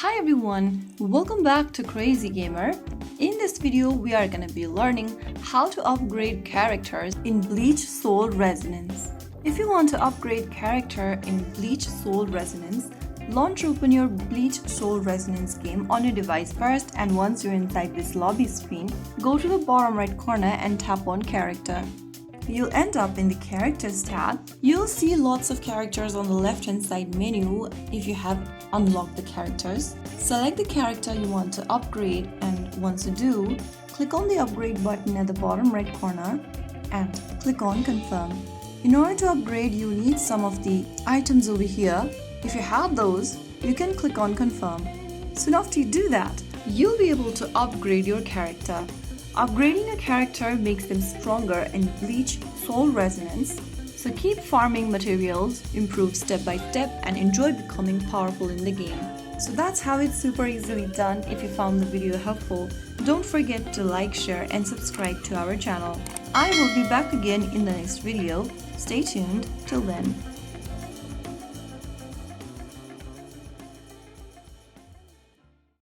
Hi everyone, welcome back to Crazy Gamer. In this video, we are gonna be learning how to upgrade characters in BLEACH Soul Resonance. If you want to upgrade character in BLEACH Soul Resonance, launch open your BLEACH Soul Resonance game on your device first, and once you're inside this lobby screen, go to the bottom right corner and tap on character. You'll end up in the characters tab. You'll see lots of characters on the left hand side menu if you have unlocked the characters. Select the character you want to upgrade, and once you do, click on the upgrade button at the bottom right corner and click on confirm. In order to upgrade, you need some of the items over here. If you have those, you can click on confirm. Soon after you do that, you'll be able to upgrade your character. Upgrading a character makes them stronger in BLEACH Soul Resonance, so keep farming materials, improve step by step, and enjoy becoming powerful in the game. So that's how it's super easily done. If you found the video helpful, don't forget to like, share, and subscribe to our channel. I will be back again in the next video. Stay tuned till then.